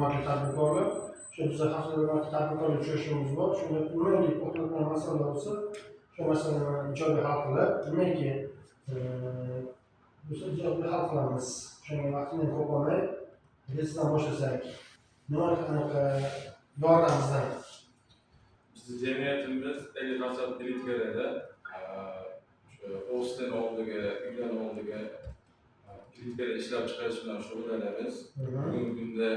hurmatli tadbirkorlar. Shu bizda haftada hurmatli tadbirkorlar uchrashuvimiz bor. Shunda nimaiki to'xtalgan masala bo'lsa, shu masalani ijobiy hal qilib, nimaiki biz ijobiy hal qilamiz. Shunga vaqtini ko'p olmay, bizdan boshlasak, nima anaqa yordamimizdan. Bizning jamiyatimiz 50% kreditlarida o'zdan oldiga, uydan oldiga kreditlar ishlab chiqarish bilan shug'ullanamiz. Bugungi kunda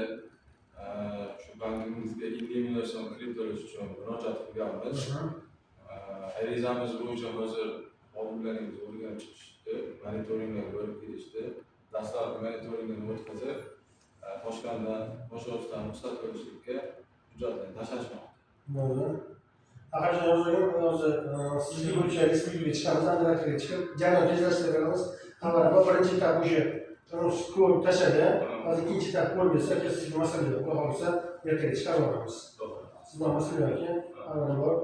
shu bankimizga 50 million so'm kredit olish uchun murojaat qilganmiz. Arizamiz bo'yicha hozir xodimlarimiz o'rganib chiqishdi, monitoringlar bo'lib kelishdi. Dastlabki monitoringni o'tkazib, Toshkentdan, Boshofdan ruxsat olishlikka hujjatlarni tashlashmoqda. Bo'ldi. Faqat hozir sizga bo'yicha respublikaga chiqamiz, Andijonga chiqib, jarayon tezlashtiramiz. Avvalo birinchi etap o'sha ko'rib tashladi. Hozir ikkinchi etap ko'rib bo'lsa, sizga masala yo'q. Xudo xohlasa, ertaga chiqarib olamiz. Sizdan masala yo'q. Avvalambor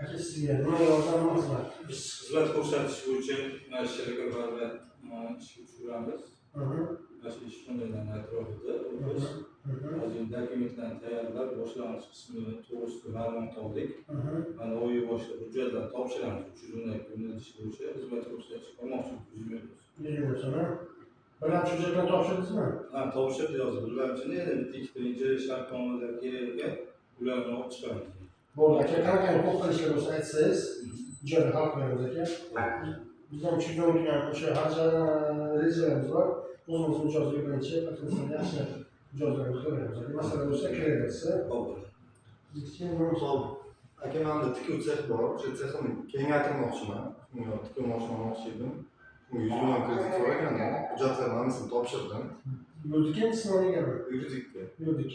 aka sizga nima yordam, nima xizmat? Biz xizmat ko'rsatish bo'yicha mana shu shirkatlarga ishga tushiramiz. Mana shu ish kunlaridan atrofida biz hozir dokumentlarni tayyorlab, boshlang'ich qismini to'g'risida ma'lumot oldik. Mana u boshlab hujjatlarni topshiramiz. 300 yo'nalish bo'yicha xizmat ko'rsatish olmoqchimiz. 100 million so'm. Birinchi hujjatlarni topshirdingizmi? Ha, topshirdi yozib. Birinchini endi ikkinchi shartnomalar kerak ekan, ularni olib chiqamiz. Bo'ldi aka, qanaqa ko'p qilishlar bo'lsa aytsangiz, ijobiy hal qilamiz aka. Bizdan tushunadigan o'sha hajat rejalarimiz bor. O'zimiz mijoz yig'inchi, potensial yaxshi mijozlarimiz ko'ramiz. Masala bo'lsa kelaversa, bo'ldi. bizga Misol, aka menda tikuv sex bor, o'sha sexni kengaytirmoqchiman. Shunga tikuv moshina olmoqchi edim. 100 million kredit so'raganda, hujjatlarni hammasini topshirdim. Yuridik sinalganmi? Yuridikka. Yuridik.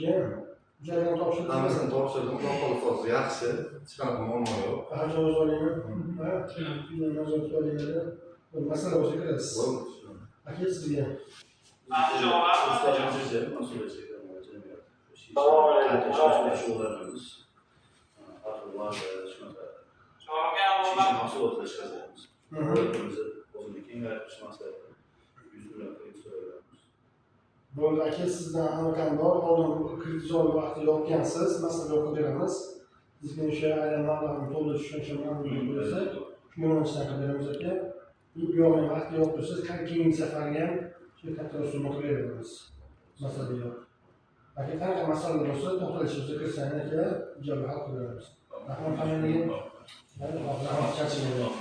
Hujjatlarni topshirdim. Hammasini topshirdim. Xudo xohlasa yaxshi, hech qanaqa muammo yo'q. Faqat javob olaymi? Ha, nazorat olaymi? Masala bo'lsa kirasiz. Bo'ldi. Aka sizga bo'ldi aka, sizdan anaqam bor. Oldin kredit olish vaqti yopgansiz, masala yo'q beramiz. Bizga o'sha aylanmalarni to'ldirish uchun ma'lumot bo'lsa, shu yo'nalishdan beramiz aka. Yo'qning vaqti yo'q bo'lsa, keyingi safarga ham shu katta summa to'layveramiz. Masala yo'q. Aka, qanaqa masala bo'lsa, to'xtalishimizga kirsangiz aka, ijobiy hal qilamiz. Rahmat, hammaga. Rahmat, charchamayman.